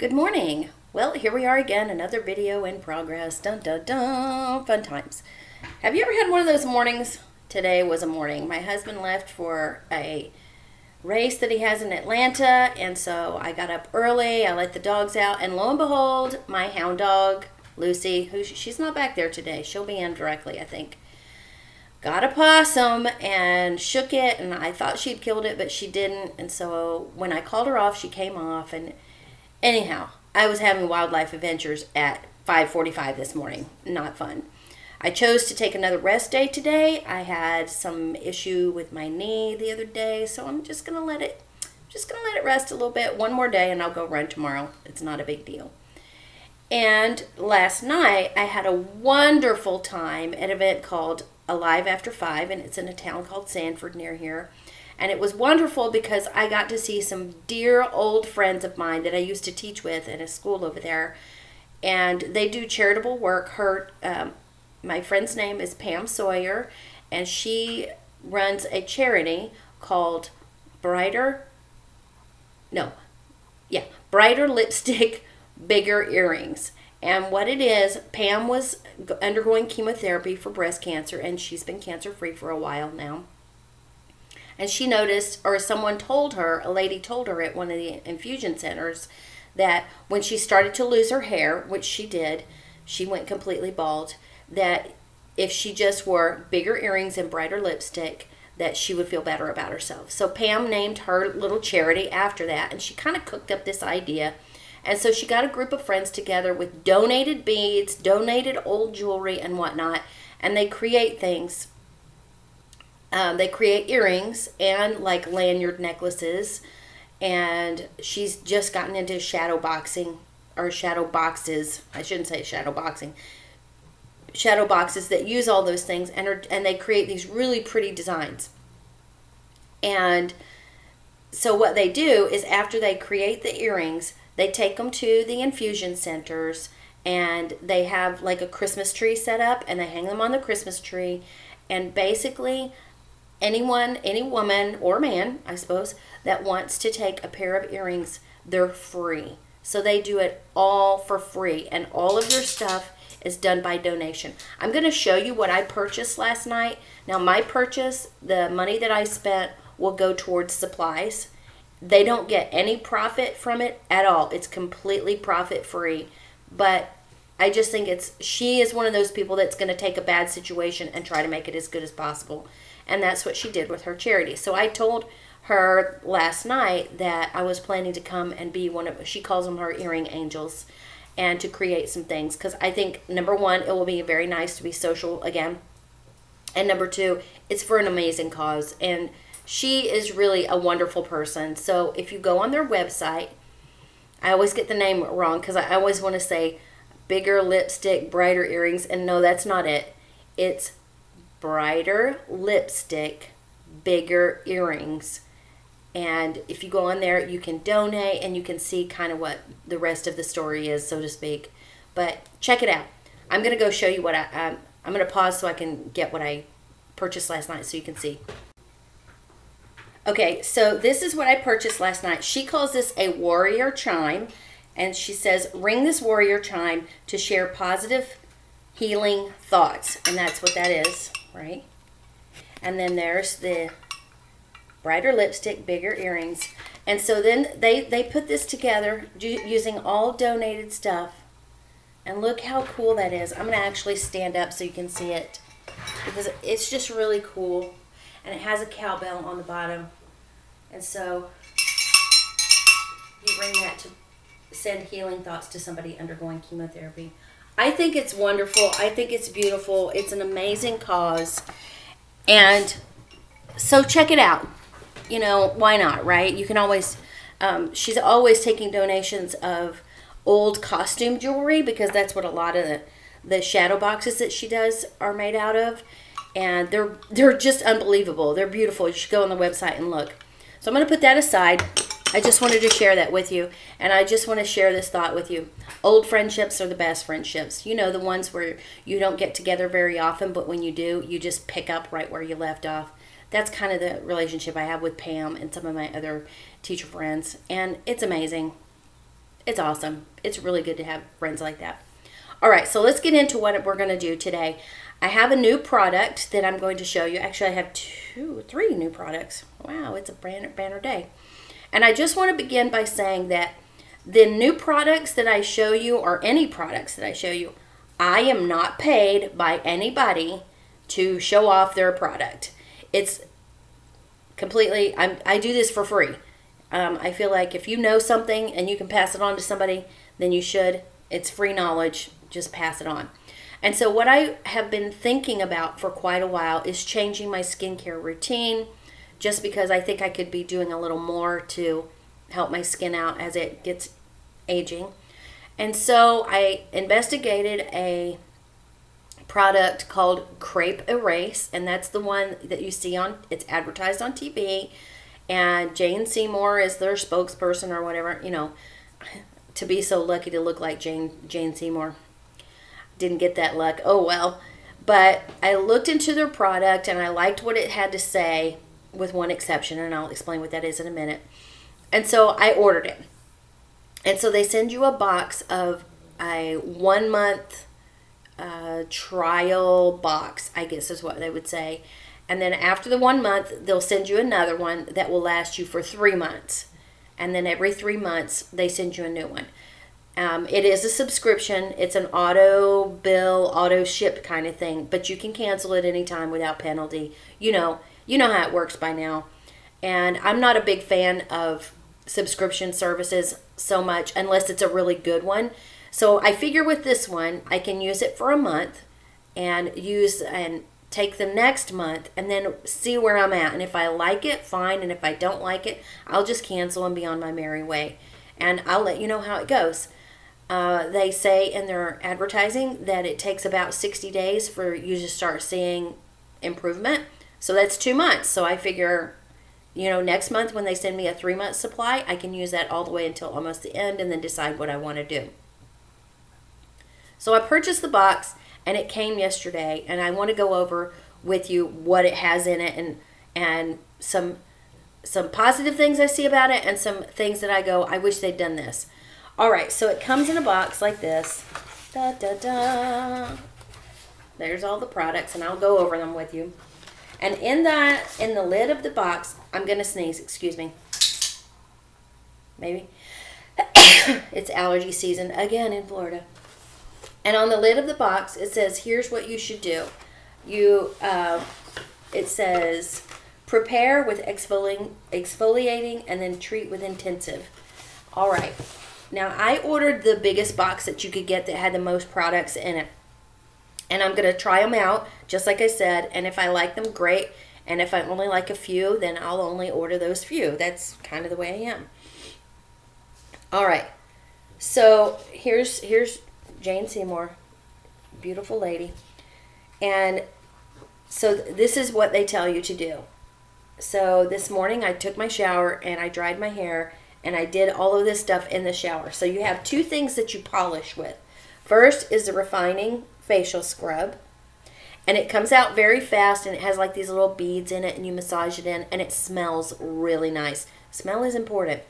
Good morning. Well, here we are again, another video in progress. Dun dun dun. Fun times. Have you ever had one of those mornings? Today was a morning. My husband left for a race that he has in Atlanta, and so I got up early. I let the dogs out, and lo and behold, my hound dog, Lucy, she's not back there today. She'll be in directly, I think. Got a possum and shook it, and I thought she'd killed it, but she didn't. And so when I called her off, she came off, and anyhow, I was having wildlife adventures at 5:45 this morning. Not fun. I chose to take another rest day today. I had some issue with my knee the other day, so I'm just gonna let it rest a little bit. One more day, and I'll go run tomorrow. It's not a big deal. And last night, I had a wonderful time at an event called Alive After 5, and it's in a town called Sanford near here. And it was wonderful because I got to see some dear old friends of mine that I used to teach with at a school over there. And they do charitable work. My friend's name is Pam Sawyer, and she runs a charity called Brighter Lipstick, Bigger Earrings. And what it is, Pam was undergoing chemotherapy for breast cancer, and she's been cancer-free for a while now. And she noticed, or someone told her, a lady told her at one of the infusion centers, that when she started to lose her hair, which she did, she went completely bald, that if she just wore bigger earrings and brighter lipstick, that she would feel better about herself. So Pam named her little charity after that, and she kind of cooked up this idea. And so she got a group of friends together with donated beads, donated old jewelry and whatnot, and they create things. They create earrings and like lanyard necklaces, and she's just gotten into shadow boxing, or shadow boxes. I shouldn't say shadow boxing. Shadow boxes that use all those things, and they create these really pretty designs. And so what they do is after they create the earrings, they take them to the infusion centers, and they have like a Christmas tree set up, and they hang them on the Christmas tree, and basically any woman or man, I suppose, that wants to take a pair of earrings, they're free. So they do it all for free, and all of your stuff is done by donation. I'm going to show you what I purchased last night. Now, my purchase, the money that I spent, will go towards supplies. They don't get any profit from it at all. It's completely profit free. But I just think she is one of those people that's going to take a bad situation and try to make it as good as possible. And that's what she did with her charity. So I told her last night that I was planning to come and be she calls them her earring angels, and to create some things. Because I think, number one, it will be very nice to be social again. And number two, it's for an amazing cause. And she is really a wonderful person. So if you go on their website, I always get the name wrong because I always want to say bigger lipstick, brighter earrings. And no, that's not it. It's brighter lipstick, bigger earrings. And if you go on there, you can donate, and you can see kind of what the rest of the story is, so to speak. But check it out. I'm going to go show you what I'm going to pause so I can get what I purchased last night so you can see. Okay, so this is what I purchased last night. She calls this a warrior chime, and she says, ring this warrior chime to share positive healing thoughts. And that's what that is, right? And then there's the brighter lipstick, bigger earrings. And so then they put this together using all donated stuff. And look how cool that is. I'm going to actually stand up so you can see it, because it's just really cool. And it has a cowbell on the bottom. And so you ring that to send healing thoughts to somebody undergoing chemotherapy. I think it's wonderful. I think it's beautiful. It's an amazing cause. And so check it out. You know, why not, right? You can always, she's always taking donations of old costume jewelry, because that's what a lot of the shadow boxes that she does are made out of. And they're just unbelievable. They're beautiful. You should go on the website and look. So I'm going to put that aside. I just wanted to share that with you. And I just want to share this thought with you. Old friendships are the best friendships. You know, the ones where you don't get together very often, but when you do, you just pick up right where you left off. That's kind of the relationship I have with Pam and some of my other teacher friends. And it's amazing. It's awesome. It's really good to have friends like that. All right, so let's get into what we're going to do today. I have a new product that I'm going to show you. Actually, I have three new products. Wow, it's a banner day. And I just want to begin by saying that the new products that I show you, or any products that I show you, I am not paid by anybody to show off their product. It's completely, I do this for free. I feel like if you know something and you can pass it on to somebody, then you should. It's free knowledge. Just pass it on. And so what I have been thinking about for quite a while is changing my skincare routine, just because I think I could be doing a little more to help my skin out as it gets aging. And so I investigated a product called Crepe Erase, and that's the one that you see on, it's advertised on TV, and Jane Seymour is their spokesperson or whatever, you know, to be so lucky to look like Jane Seymour. Didn't get that luck. Oh well. But I looked into their product and I liked what it had to say, with one exception, and I'll explain what that is in a minute. And so I ordered it. And so they send you a box of a 1 month trial box, I guess is what they would say. And then after the 1 month, they'll send you another one that will last you for 3 months. And then every 3 months, they send you a new one. It is a subscription. It's an auto bill, auto ship kind of thing, but you can cancel it anytime without penalty. You know how it works by now. And I'm not a big fan of subscription services so much unless it's a really good one. So I figure with this one, I can use it for a month and take the next month and then see where I'm at. And if I like it, fine. And if I don't like it, I'll just cancel and be on my merry way. And I'll let you know how it goes. They say in their advertising that it takes about 60 days for you to start seeing improvement. So that's 2 months. So I figure, next month when they send me a 3-month supply, I can use that all the way until almost the end and then decide what I want to do. So I purchased the box and it came yesterday, and I want to go over with you what it has in it and some positive things I see about it and some things that I go, I wish they'd done this. All right, so it comes in a box like this. Da, da, da. There's all the products, and I'll go over them with you. And in the lid of the box, I'm going to sneeze, excuse me. Maybe. It's allergy season again in Florida. And on the lid of the box, it says, here's what you should do. It says, prepare with exfoliating and then treat with intensive. All right. Now, I ordered the biggest box that you could get that had the most products in it. And I'm going to try them out, just like I said. And if I like them, great. And if I only like a few, then I'll only order those few. That's kind of the way I am. All right. So here's Jane Seymour, beautiful lady. And so this is what they tell you to do. So this morning I took my shower and I dried my hair and I did all of this stuff in the shower. So you have 2 things that you polish with. First is the refining facial scrub. And it comes out very fast and it has like these little beads in it and you massage it in and it smells really nice. Smell is important.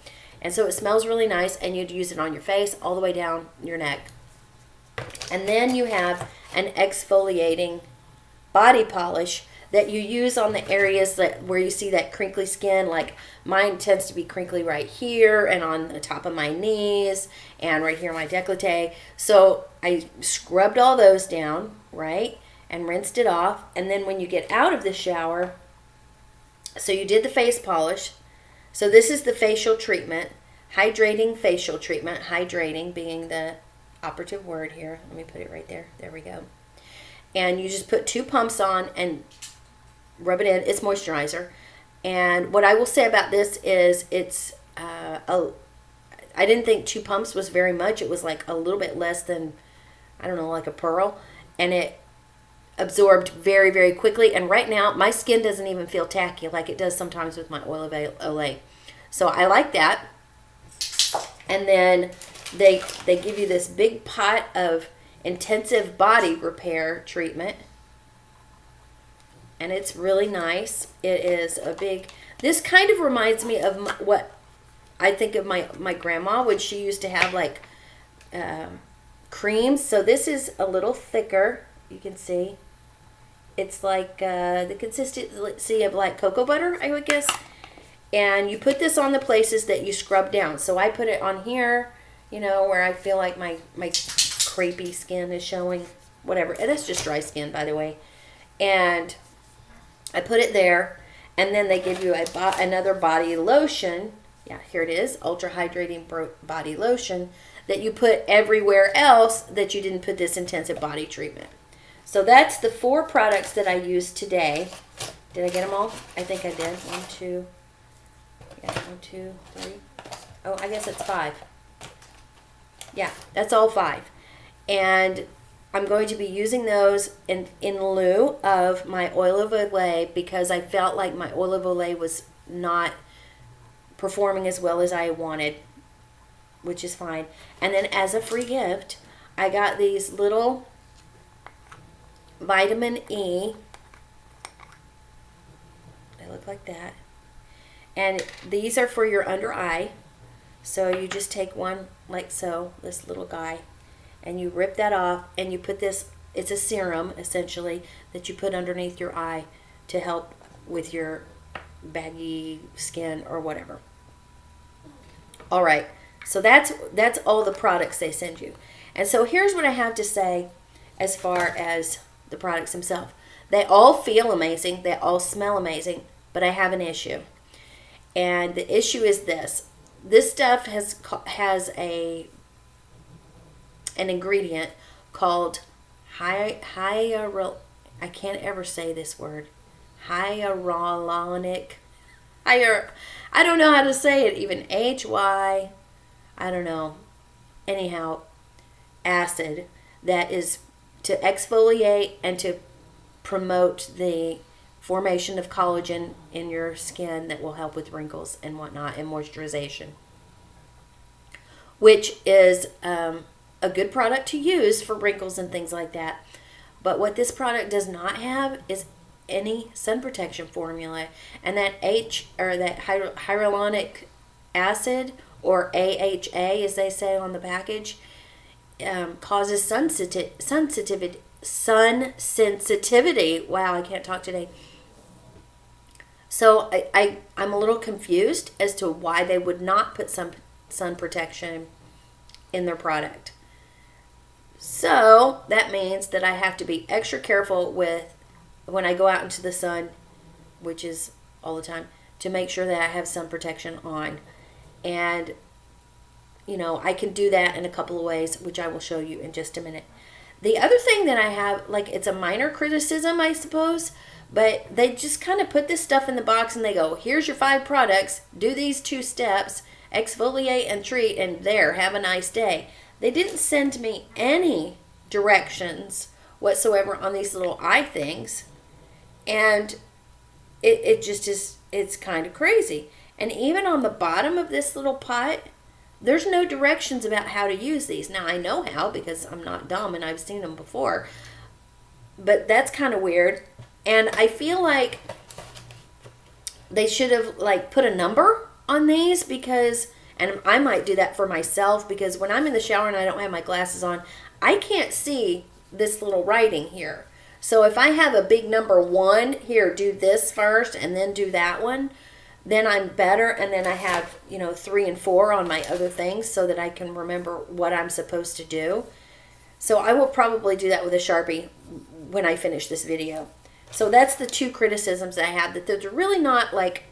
And so it smells really nice and you'd use it on your face all the way down your neck. And then you have an exfoliating body polish that you use on the areas where you see that crinkly skin. Like mine tends to be crinkly right here and on the top of my knees and right here my décolleté. So I scrubbed all those down, right, and rinsed it off. And then when you get out of the shower, so you did the face polish. So this is the facial treatment, hydrating facial treatment, hydrating being the operative word here. Let me put it right there. There we go. And you just put 2 pumps on and rub it in. It's moisturizer. And what I will say about this is it's I didn't think 2 pumps was very much. It was like a little bit less than, I don't know, like a pearl. And it absorbed very, very quickly. And right now, my skin doesn't even feel tacky like it does sometimes with my oil of Olay. So I like that. And then they give you this big pot of intensive body repair treatment. And it's really nice. It is a big, this kind of reminds me of what I think of my grandma when she used to have like creams. So this is a little thicker. You can see. It's like the consistency of like cocoa butter, I would guess. And you put this on the places that you scrub down. So I put it on here, you know, where I feel like my crepey skin is showing, whatever. And that's just dry skin, by the way. And I put it there. And then they give you another body lotion. Yeah, here it is. Ultra hydrating body lotion that you put everywhere else that you didn't put this intensive body treatment. So that's the 4 products that I used today. Did I get them all? I think I did. 1, 2. Yeah, 1, 2, 3. Oh, I guess it's 5. Yeah, that's all 5. And I'm going to be using those in lieu of my oil of Olay because I felt like my oil of Olay was not performing as well as I wanted, which is fine. And then as a free gift, I got these little vitamin E. They look like that. And these are for your under eye. So you just take one like so, this little guy, and you rip that off and you put this, it's a serum essentially that you put underneath your eye to help with your baggy skin or whatever. All right, so that's all the products they send you. And so here's what I have to say as far as the products themselves. They all feel amazing, they all smell amazing, but I have an issue. And the issue is this. This stuff has an ingredient called I can't ever say this word. Hyaluronic. I don't know how to say it even. I don't know. Anyhow, acid that is to exfoliate and to promote the formation of collagen in your skin that will help with wrinkles and whatnot and moisturization, which is a good product to use for wrinkles and things like that. But what this product does not have is any sun protection formula, and that hyaluronic acid, or AHA as they say on the package, causes sun sensitivity. Wow, I can't talk today. So I'm a little confused as to why they would not put some sun protection in their product. So that means that I have to be extra careful with when I go out into the sun, which is all the time, to make sure that I have sun protection on. And, you know, I can do that in a couple of ways, which I will show you in just a minute. The other thing that I have, like, it's a minor criticism, I suppose, but they just kind of put this stuff in the box and they go, here's your 5 products, do these 2 steps, exfoliate and treat, and there, have a nice day. They didn't send me any directions whatsoever on these little eye things. And it just is, it's kind of crazy. And even on the bottom of this little pot, there's no directions about how to use these. Now, I know how because I'm not dumb and I've seen them before. But that's kind of weird. And I feel like they should have, like, put a number on these because, and I might do that for myself, because when I'm in the shower and I don't have my glasses on, I can't see this little writing here. So if I have a big number 1 here, do this first and then do that one, then I'm better. And then I have, 3 and 4 on my other things so that I can remember what I'm supposed to do. So I will probably do that with a Sharpie when I finish this video. So that's the 2 criticisms I have, that there's really not like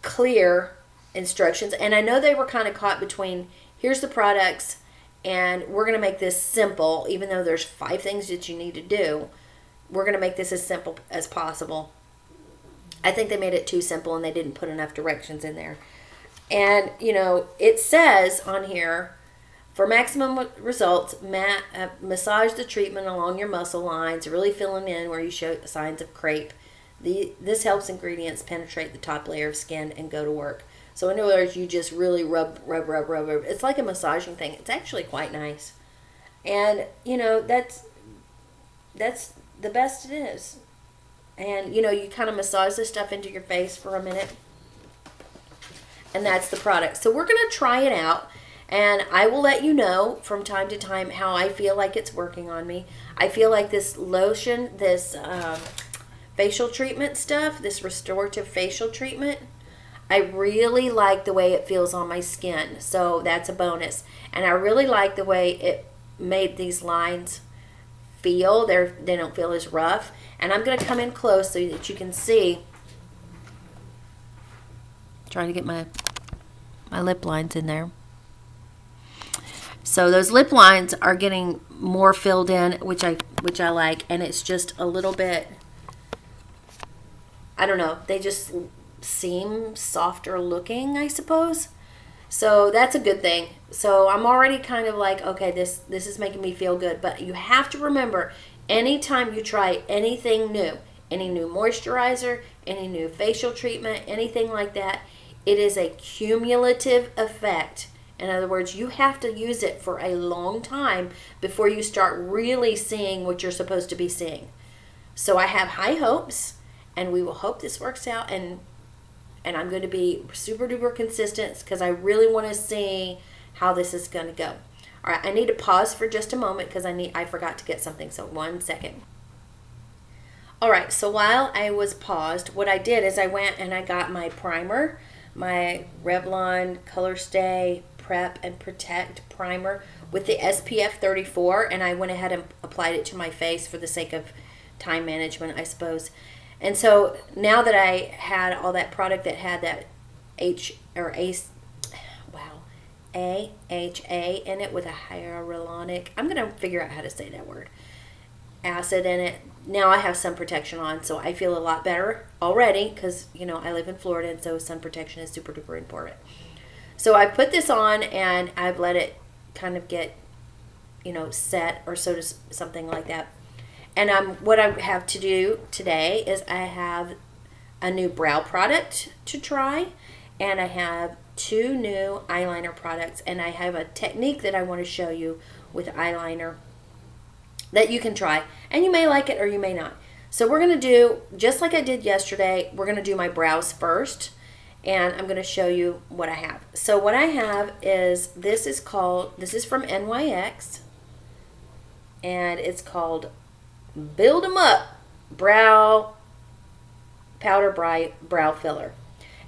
clear instructions. And I know they were kind of caught between, here's the products and we're going to make this simple, even though there's 5 things that you need to do. We're going to make this as simple as possible. I think they made it too simple and they didn't put enough directions in there. And, it says on here, for maximum results, massage the treatment along your muscle lines, really filling in where you show signs of crepe. This helps ingredients penetrate the top layer of skin and go to work. So in other words, you just really rub. It's like a massaging thing. It's actually quite nice. And, that's the best it is. And, you kind of massage this stuff into your face for a minute. And that's the product. So we're going to try it out. And I will let you know from time to time how I feel like it's working on me. I feel like this lotion, this facial treatment stuff, this restorative facial treatment, I really like the way it feels on my skin. So that's a bonus. And I really like the way it made these lines feel. They don't feel as rough. And I'm going to come in close so that you can see. Trying to get my lip lines in there. So those lip lines are getting more filled in, which I like, and it's just a little bit, I don't know, they just seem softer looking, I suppose. So that's a good thing. So I'm already kind of like, okay, this is making me feel good. But you have to remember, anytime you try anything new, any new moisturizer, any new facial treatment, anything like that, it is a cumulative effect. In other words, you have to use it for a long time before you start really seeing what you're supposed to be seeing. So I have high hopes, and we will hope this works out, and I'm going to be super duper consistent because I really want to see how this is going to go. All right, I need to pause for just a moment because I forgot to get something, so 1 second. All right, so while I was paused, what I did is I went and I got my primer, my Revlon Color Stay Prep and Protect primer with the SPF 34, and I went ahead and applied it to my face for the sake of time management, I suppose. And so now that I had all that product that had that AHA in it with a hyaluronic, I'm going to figure out how to say that word, acid in it. Now I have sun protection on, so I feel a lot better already because, you know, I live in Florida, and so sun protection is super duper important. So I put this on, and I've let it kind of get, you know, set or so to something like that. And what I have to do today is I have a new brow product to try, and I have 2 new eyeliner products, and I have a technique that I want to show you with eyeliner that you can try, and you may like it or you may not. So we're going to do, just like I did yesterday, we're going to do my brows first, and I'm going to show you what I have. So what I have is, this is from NYX, and it's called Build 'em Up Brow Powder Brow Filler.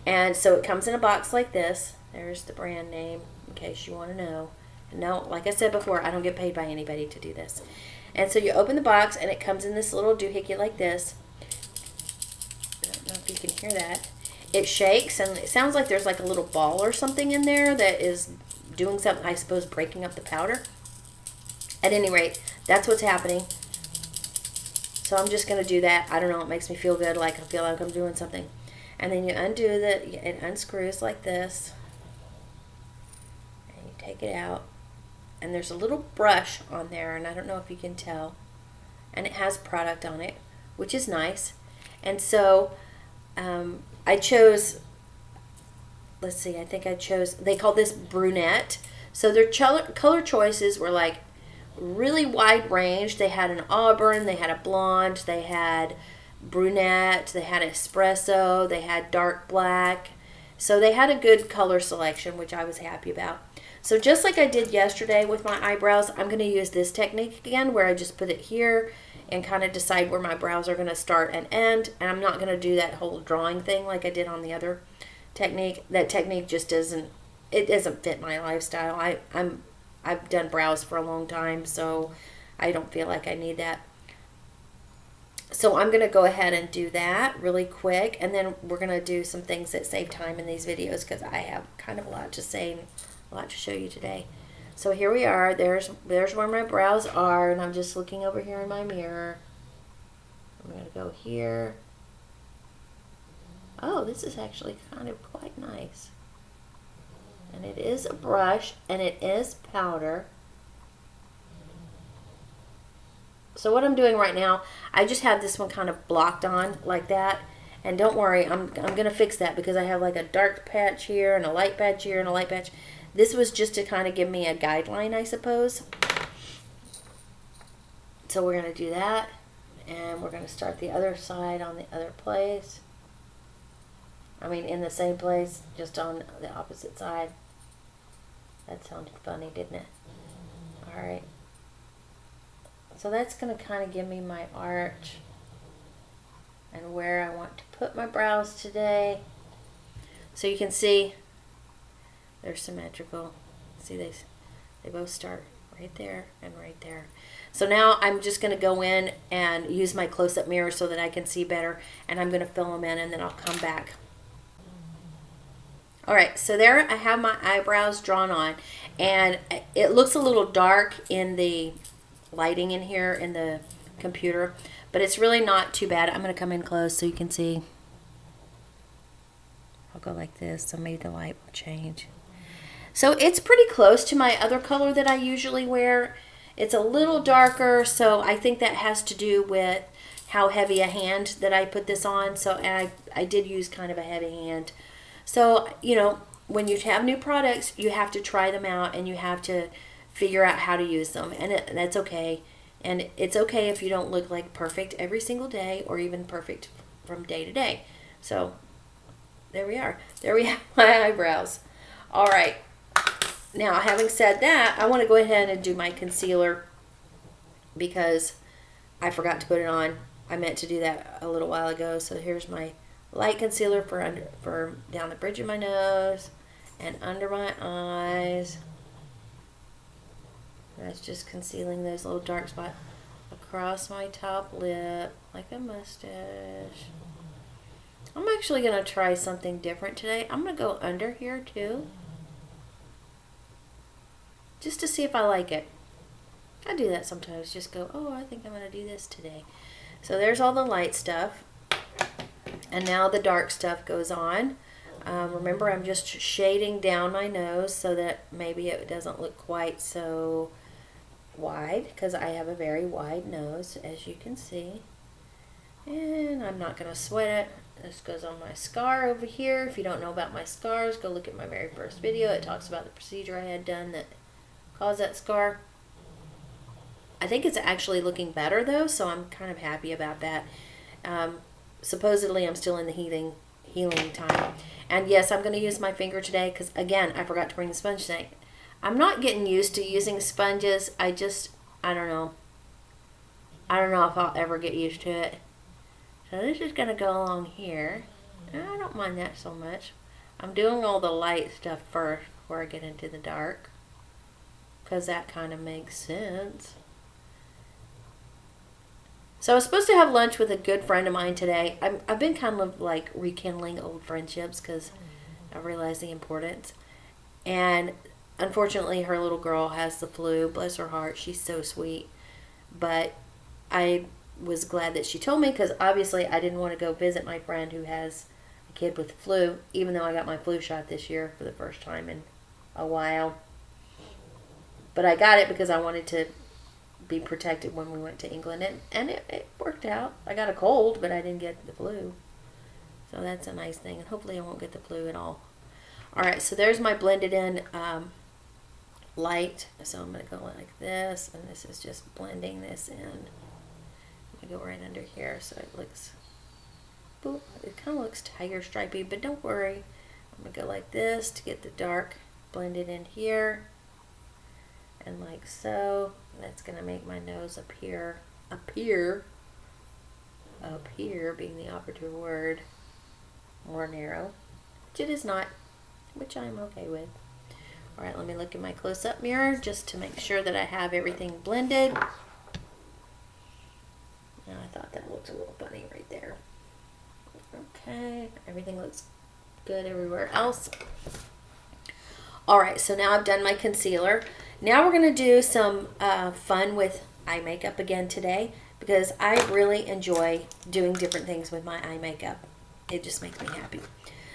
And so it comes in a box like this. There's the brand name in case you want to know. And no, like I said before, I don't get paid by anybody to do this. And so you open the box, and it comes in this little doohickey like this. I don't know if you can hear that. It shakes, and it sounds like there's like a little ball or something in there that is doing something, I suppose, breaking up the powder. At any rate, that's what's happening. So I'm just going to do that. I don't know, it makes me feel good, like I feel like I'm doing something. And then you undo it unscrews like this. And you take it out. And there's a little brush on there, and I don't know if you can tell. And it has product on it, which is nice. And so I chose, let's see, I think I chose, they call this brunette. So their color choices were like really wide range. They had an auburn, they had a blonde, they had brunette, they had espresso, they had dark black. So they had a good color selection, which I was happy about. So just like I did yesterday with my eyebrows, I'm going to use this technique again, where I just put it here and kind of decide where my brows are going to start and end. And I'm not going to do that whole drawing thing like I did on the other technique. That technique just doesn't fit my lifestyle. I've done brows for a long time, so I don't feel like I need that. So I'm going to go ahead and do that really quick, and then we're going to do some things that save time in these videos because I have kind of a lot to say and a lot to show you today. So here we are. There's where my brows are, and I'm just looking over here in my mirror. I'm going to go here. Oh, this is actually kind of quite nice. And it is a brush, and it is powder. So what I'm doing right now, I just have this one kind of blocked on like that. And don't worry, I'm going to fix that because I have like a dark patch here and a light patch here and a light patch. This was just to kind of give me a guideline, I suppose. So we're going to do that. And we're going to start the other side on the other place. I mean, in the same place, just on the opposite side. That sounded funny, didn't it? Alright. So that's going to kind of give me my arch and where I want to put my brows today. So you can see they're symmetrical. See, they both start right there and right there. So now I'm just going to go in and use my close-up mirror so that I can see better, and I'm going to fill them in, and then I'll come back. Alright, so there I have my eyebrows drawn on, and it looks a little dark in the lighting in here in the computer, but it's really not too bad. I'm going to come in close so you can see. I'll go like this, so maybe the light will change. So it's pretty close to my other color that I usually wear. It's a little darker, so I think that has to do with how heavy a hand that I put this on. So and I did use kind of a heavy hand. So, you know, when you have new products, you have to try them out and you have to figure out how to use them. And that's okay. And it's okay if you don't look like perfect every single day or even perfect from day to day. So there we are. There we have my eyebrows. All right. Now, having said that, I want to go ahead and do my concealer because I forgot to put it on. I meant to do that a little while ago. So here's my light concealer for down the bridge of my nose and under my eyes. That's just concealing those little dark spots across my top lip like a mustache. I'm actually going to try something different today. I'm going to go under here too, just to see if I like it. I do that sometimes, just go, oh, I think I'm going to do this today. So there's all the light stuff. And now the dark stuff goes on. Remember, I'm just shading down my nose so that maybe it doesn't look quite so wide, because I have a very wide nose, as you can see. And I'm not going to sweat it. This goes on my scar over here. If you don't know about my scars, go look at my very first video. It talks about the procedure I had done that caused that scar. I think it's actually looking better though, so I'm kind of happy about that. Supposedly I'm still in the healing time. And yes, I'm going to use my finger today because, again, I forgot to bring the sponge today. I'm not getting used to using sponges. I don't know. I don't know if I'll ever get used to it. So this is going to go along here. And I don't mind that so much. I'm doing all the light stuff first before I get into the dark, because that kind of makes sense. So I was supposed to have lunch with a good friend of mine today. I've been kind of like rekindling old friendships because I realize the importance. And unfortunately, her little girl has the flu. Bless her heart. She's so sweet. But I was glad that she told me, because obviously I didn't want to go visit my friend who has a kid with the flu, even though I got my flu shot this year for the first time in a while. But I got it because I wanted to be protected when we went to England, and it worked out. I got a cold, but I didn't get the flu. So that's a nice thing, and hopefully I won't get the flu at all. Alright, so there's my blended in light. So I'm going to go like this, and this is just blending this in. I go right under here so it looks, boop, it kind of looks tiger stripey, but don't worry. I'm going to go like this to get the dark blended in here, and like so. And that's going to make my nose appear being the operative word, more narrow, which it is not, which I'm okay with. Alright, let me look in my close-up mirror just to make sure that I have everything blended. Now, I thought that looked a little funny right there. Okay, everything looks good everywhere else. Alright, so now I've done my concealer. Now we're going to do some fun with eye makeup again today, because I really enjoy doing different things with my eye makeup. It just makes me happy.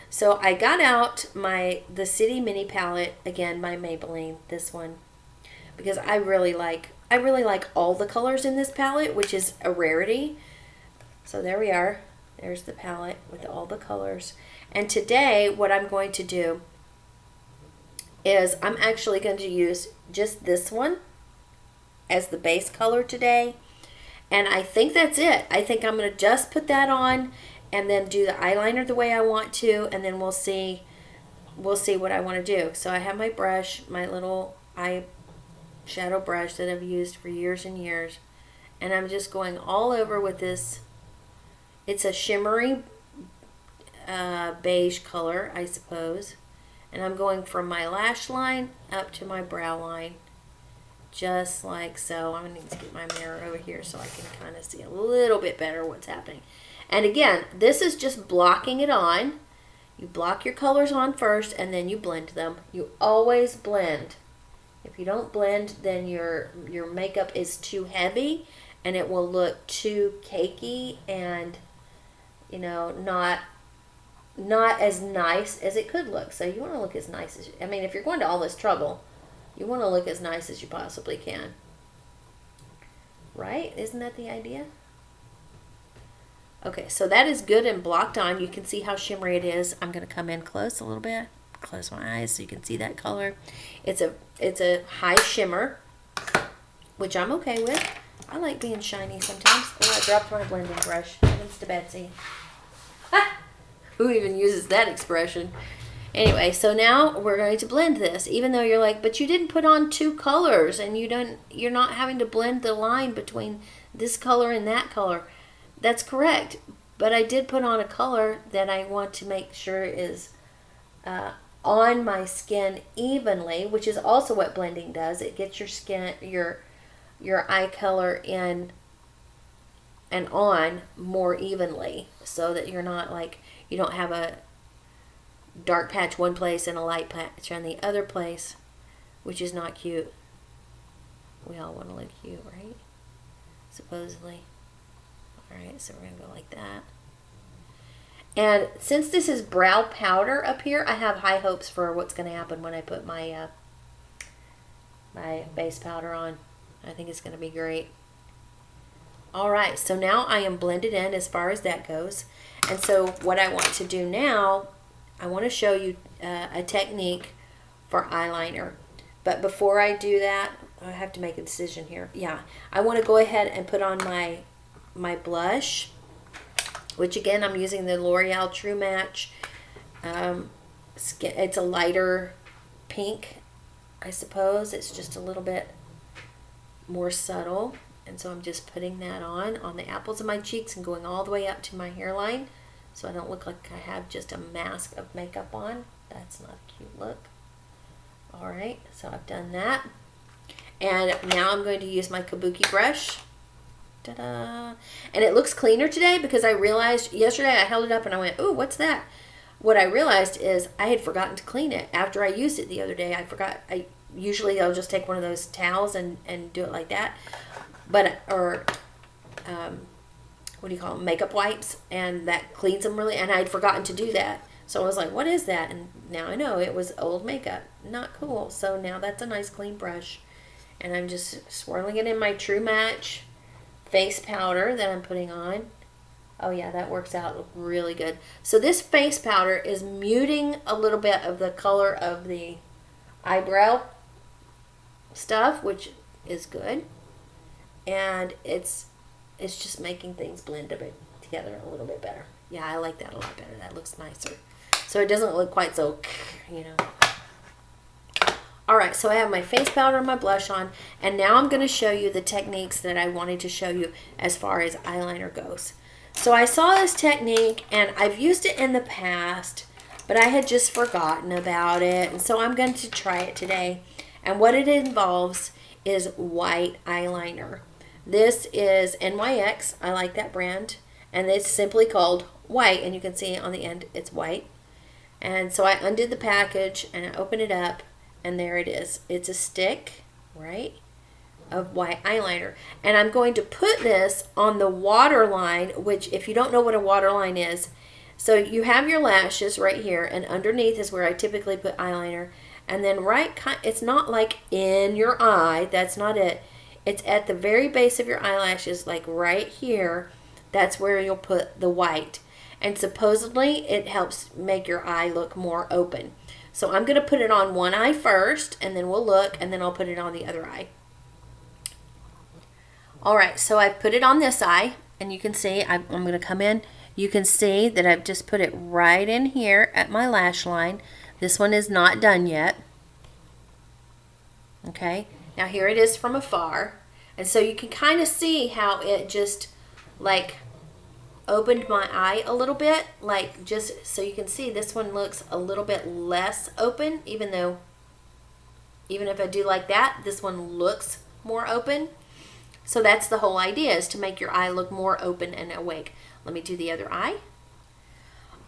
So I got out the City Mini palette again by Maybelline, this one, because I really like all the colors in this palette, which is a rarity. So there we are. There's the palette with all the colors. And today what I'm going to do is I'm actually going to use just this one as the base color today. And I think that's it. I think I'm going to just put that on, and then do the eyeliner the way I want to, and then we'll see what I want to do. So I have my brush, my little eyeshadow brush that I've used for years and years, and I'm just going all over with this. It's a shimmery beige color, I suppose, and I'm going from my lash line up to my brow line, just like so. I'm going to need to get my mirror over here so I can kind of see a little bit better what's happening. And again, this is just blocking it on. You block your colors on first, and then you blend them. You always blend. If you don't blend, then your makeup is too heavy, and it will look too cakey and, you know, not as nice as it could look. So you want to look as nice as, I mean, if you're going to all this trouble, you want to look as nice as you possibly can. Right? Isn't that the idea? Okay, so that is good and blocked on. You can see how shimmery it is. I'm going to come in close a little bit. Close my eyes so you can see that color. It's a high shimmer, which I'm okay with. I like being shiny sometimes. Oh, I dropped my blending brush. Heavens to Betsy. Who even uses that expression? Anyway, so now we're going to blend this. Even though you're like, but you didn't put on two colors, and you're not having to blend the line between this color and that color. That's correct, but I did put on a color that I want to make sure is on my skin evenly, which is also what blending does. It gets your skin, your eye color in and on more evenly, so that you're not like, you don't have a dark patch one place and a light patch on the other place, which is not cute. We all want to look cute, right? Supposedly. Alright, so we're going to go like that. And since this is brow powder up here, I have high hopes for what's going to happen when I put my my base powder on. I think it's going to be great. Alright, so now I am blended in as far as that goes. And so what I want to do now, I want to show you a technique for eyeliner. But before I do that, I have to make a decision here. Yeah, I want to go ahead and put on my blush, which again I'm using the L'Oreal True Match. It's a lighter pink, I suppose. It's just a little bit more subtle, and so I'm just putting that on the apples of my cheeks and going all the way up to my hairline, so I don't look like I have just a mask of makeup on. That's not a cute look. Alright, so I've done that, and now I'm going to use my kabuki brush. Ta-da. And it looks cleaner today because I realized yesterday I held it up and I went, ooh, what's that? What I realized is I had forgotten to clean it after I used it the other day. I forgot. Usually I'll just take one of those towels and do it like that. But, or, what do you call them? Makeup wipes. And that cleans them really, and I'd forgotten to do that. So I was like, what is that? And now I know it was old makeup. Not cool. So now that's a nice clean brush. And I'm just swirling it in my True Match face powder that I'm putting on. Oh yeah, that works out really good. So this face powder is muting a little bit of the color of the eyebrow stuff, which is good. And it's just making things blend a bit together a little bit better. Yeah, I like that a lot better. That looks nicer. So it doesn't look quite so, you know. Alright, so I have my face powder and my blush on, and now I'm going to show you the techniques that I wanted to show you as far as eyeliner goes. So I saw this technique, and I've used it in the past, but I had just forgotten about it, and so I'm going to try it today. And what it involves is white eyeliner. This is NYX, I like that brand, and it's simply called white, and you can see on the end it's white. And so I undid the package, and I opened it up, and there it is. It's a stick, right, of white eyeliner. And I'm going to put this on the waterline, which if you don't know what a waterline is, so you have your lashes right here, and underneath is where I typically put eyeliner. And then it's not like in your eye, that's not it. It's at the very base of your eyelashes, like right here. That's where you'll put the white. And supposedly it helps make your eye look more open. So I'm going to put it on one eye first, and then we'll look, and then I'll put it on the other eye. Alright, so I've put it on this eye, and you can see I'm going to come in You can see that I've just put it right in here at my lash line. This one is not done yet. Okay, now here it is from afar. And so you can kind of see how it just like opened my eye a little bit. Like just so you can see this one looks a little bit less open, even if I do like that, this one looks more open. So that's the whole idea, is to make your eye look more open and awake. Let me do the other eye.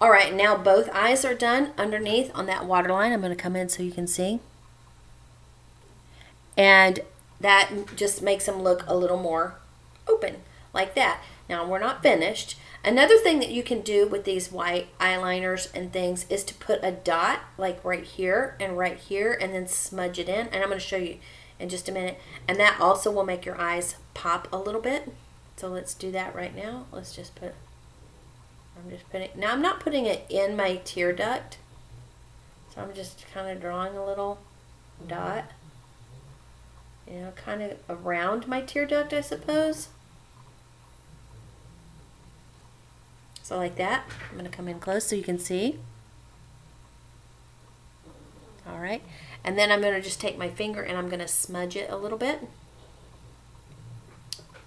All right, now both eyes are done underneath on that waterline. I'm going to come in so you can see. And that just makes them look a little more open, like that. Now, we're not finished. Another thing that you can do with these white eyeliners and things is to put a dot, like right here, and then smudge it in. And I'm going to show you in just a minute. And that also will make your eyes pop a little bit. So let's do that right now. Let's just put, now I'm not putting it in my tear duct. So I'm just kind of drawing a little dot. You know, kind of around my tear duct, I suppose. So like that. I'm going to come in close so you can see. All right. And then I'm going to just take my finger and I'm going to smudge it a little bit.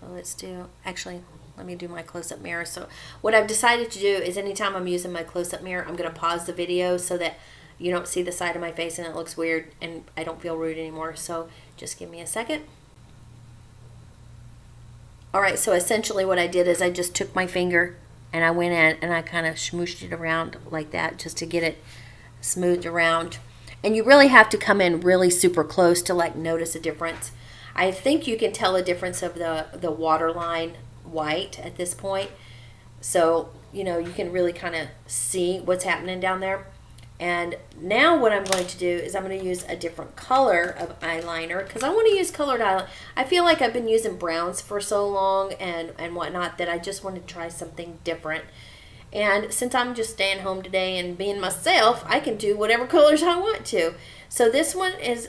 So let's do, actually, let me do my close-up mirror. So what I've decided to do is anytime I'm using my close-up mirror, I'm going to pause the video so that you don't see the side of my face and it looks weird and I don't feel rude anymore. So just give me a second. All right, so essentially what I did is I just took my finger and I went in and I kind of smooshed it around like that just to get it smoothed around. And you really have to come in really super close to like notice a difference. I think you can tell a difference of the waterline white at this point. So, you know, you can really kind of see what's happening down there. And now what I'm going to do is I'm going to use a different color of eyeliner because I want to use colored eyeliner. I feel like I've been using browns for so long and whatnot that I just want to try something different. And since I'm just staying home today and being myself, I can do whatever colors I want to. So this one is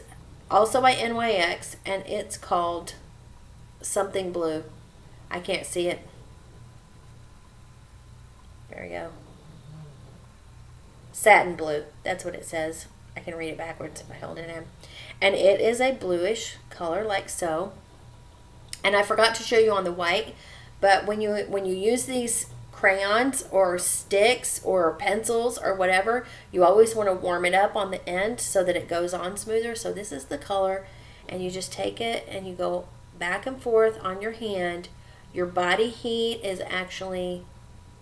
also by NYX and it's called something blue. I can't see it. There we go. Satin blue, that's what it says. I can read it backwards if I held it in. And it is a bluish color like so. And I forgot to show you on the white, but when you use these crayons or sticks or pencils or whatever, you always want to warm it up on the end so that it goes on smoother. So this is the color, and you just take it and you go back and forth on your hand. Your body heat is actually,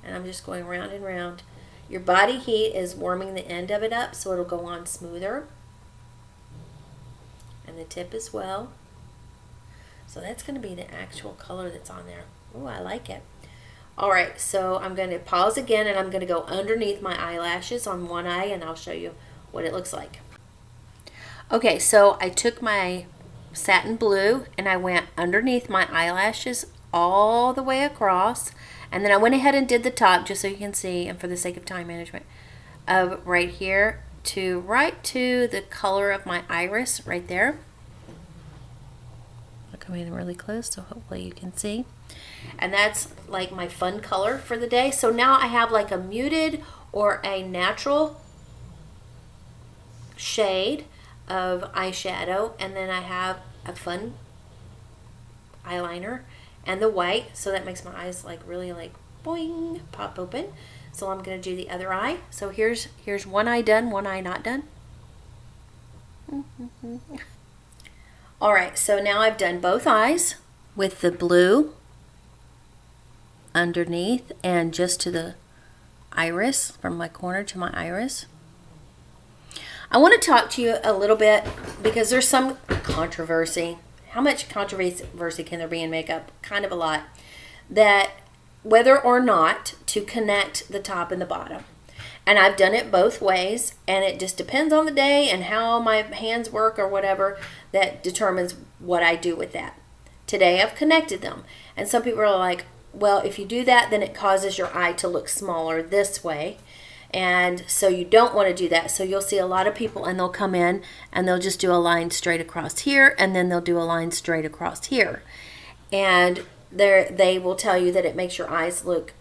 and I'm just going round and round, your body heat is warming the end of it up so it'll go on smoother. And the tip as well. So that's going to be the actual color that's on there. Oh, I like it. Alright, so I'm going to pause again and I'm going to go underneath my eyelashes on one eye and I'll show you what it looks like. Okay, so I took my satin blue and I went underneath my eyelashes all the way across. And then I went ahead and did the top just so you can see, and for the sake of time management, of right here to right to the color of my iris right there. I'll come in really close so hopefully you can see. And that's like my fun color for the day. So now I have like a muted or a natural shade of eyeshadow, and then I have a fun eyeliner and the white, so that makes my eyes like really like boing, pop open. So I'm going to do the other eye. So here's one eye done, one eye not done. All right, so now I've done both eyes with the blue underneath and just to the iris, from my corner to my iris. I want to talk to you a little bit because there's some controversy. How much controversy can there be in makeup? Kind of a lot. That whether or not to connect the top and the bottom. And I've done it both ways, and it just depends on the day and how my hands work or whatever that determines what I do with that. Today I've connected them. And some people are like, well, if you do that, then it causes your eye to look smaller this way. And so you don't want to do that. So you'll see a lot of people and they'll come in and they'll just do a line straight across here, and then they'll do a line straight across here. And they will tell you that it makes your eyes look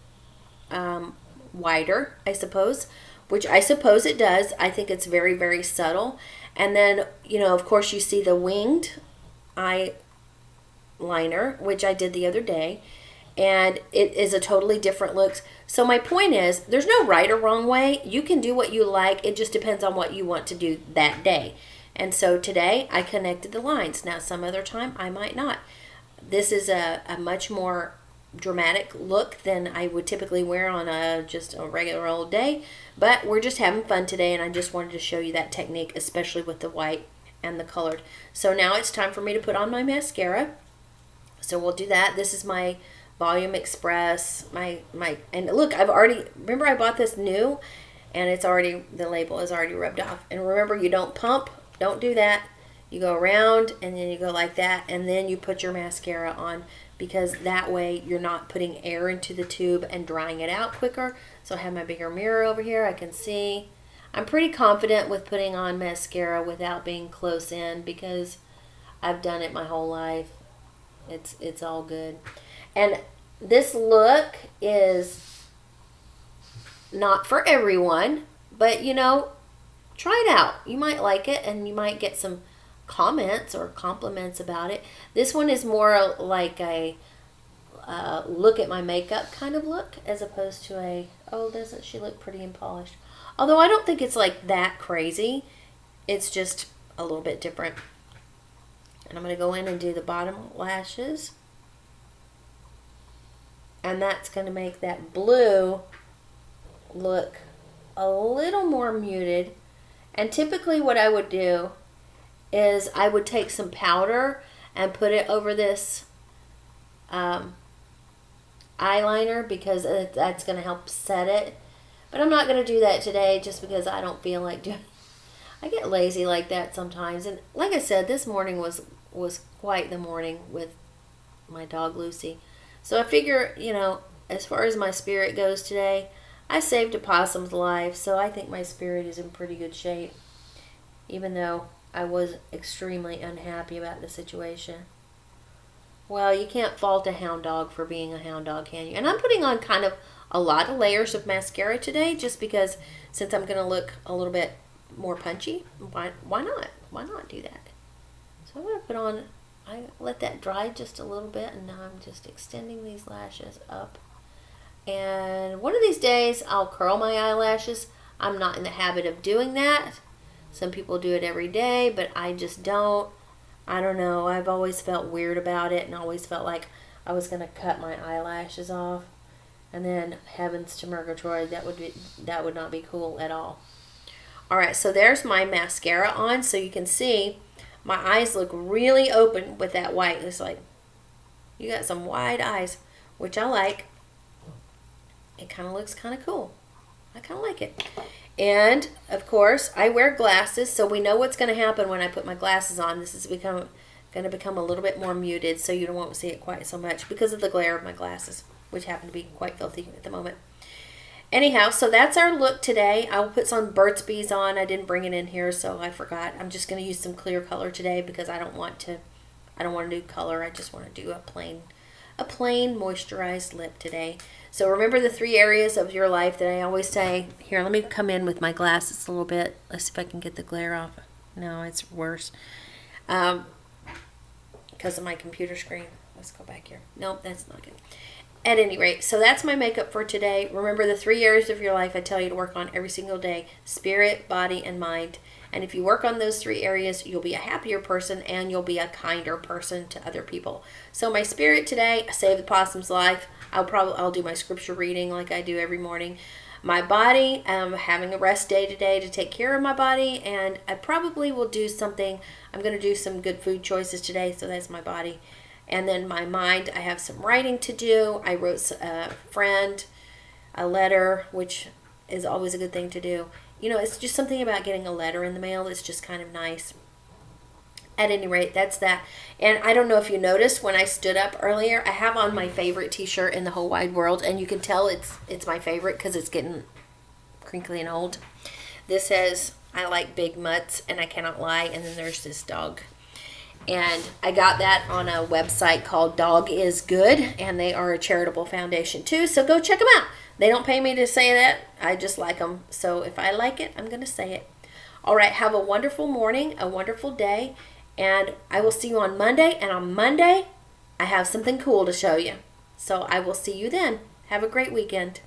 wider, I suppose, which I suppose it does. I think it's very, very subtle. And then, you know, of course, you see the winged eyeliner, which I did the other day, and it is a totally different look. So my point is, there's no right or wrong way. You can do what you like. It just depends on what you want to do that day. And so today I connected the lines. Now some other time I might not. This is a much more dramatic look than I would typically wear on just a regular old day, but we're just having fun today, and I just wanted to show you that technique, especially with the white and the colored. So now it's time for me to put on my mascara. So we'll do that. This is my Volume Express, and look, remember I bought this new, and it's already, the label is already rubbed off. And remember, you don't pump, don't do that. You go around and then you go like that, and then you put your mascara on, because that way you're not putting air into the tube and drying it out quicker. So I have my bigger mirror over here. I can see. I'm pretty confident with putting on mascara without being close in, because I've done it my whole life. It's all good. And this look is not for everyone, but you know, try it out. You might like it, and you might get some comments or compliments about it. This one is more like a look at my makeup kind of look, as opposed to a, oh, doesn't she look pretty and polished? Although I don't think it's like that crazy. It's just a little bit different. And I'm going to go in and do the bottom lashes. And that's going to make that blue look a little more muted. And typically what I would do is I would take some powder and put it over this eyeliner, because that's going to help set it. But I'm not going to do that today, just because I don't feel like doing. I get lazy like that sometimes. And like I said, this morning was quite the morning with my dog Lucy. So I figure, you know, as far as my spirit goes today, I saved a possum's life, so I think my spirit is in pretty good shape, even though I was extremely unhappy about the situation. Well, you can't fault a hound dog for being a hound dog, can you? And I'm putting on kind of a lot of layers of mascara today, just because since I'm going to look a little bit more punchy, why not? Why not do that? So I'm going to put on, I let that dry just a little bit, and now I'm just extending these lashes up. And one of these days, I'll curl my eyelashes. I'm not in the habit of doing that. Some people do it every day, but I just don't. I don't know. I've always felt weird about it, and always felt like I was going to cut my eyelashes off. And then, heavens to Murgatroyd, that would not be cool at all. All right, so there's my mascara on, so you can see my eyes look really open with that white. It's like, you got some wide eyes, which I like. It kind of looks kind of cool. I kind of like it. And, of course, I wear glasses, so we know what's going to happen when I put my glasses on. This is going to become a little bit more muted, so you won't see it quite so much because of the glare of my glasses, which happen to be quite filthy at the moment. Anyhow, so that's our look today. I'll put some Burt's Bees on. I didn't bring it in here, so I forgot. I'm just going to use some clear color today, because I don't want to do color. I just want to do a plain moisturized lip today. So remember the 3 areas of your life that I always say. Here, let me come in with my glasses a little bit. Let's see if I can get the glare off. No, it's worse. Because of my computer screen. Let's go back here. Nope, that's not good. At any rate, so that's my makeup for today. Remember the 3 areas of your life I tell you to work on every single day: spirit, body, and mind. And if you work on those 3 areas, you'll be a happier person, and you'll be a kinder person to other people. So my spirit today, save the possum's life. I'll do my scripture reading like I do every morning. My body, I'm having a rest day today to take care of my body, and I probably will do something. I'm going to do some good food choices today, so that's my body. And then my mind, I have some writing to do. I wrote a friend a letter, which is always a good thing to do. You know, it's just something about getting a letter in the mail. It's just kind of nice. At any rate, that's that. And I don't know if you noticed when I stood up earlier, I have on my favorite t-shirt in the whole wide world. And you can tell it's my favorite because it's getting crinkly and old. This says, I like big mutts and I cannot lie. And then there's this dog. And I got that on a website called Dog Is Good, and they are a charitable foundation too, so go check them out. They don't pay me to say that. I just like them. So if I like it, I'm going to say it. All right. Have a wonderful morning, a wonderful day. And I will see you on Monday. And on Monday, I have something cool to show you. So I will see you then. Have a great weekend.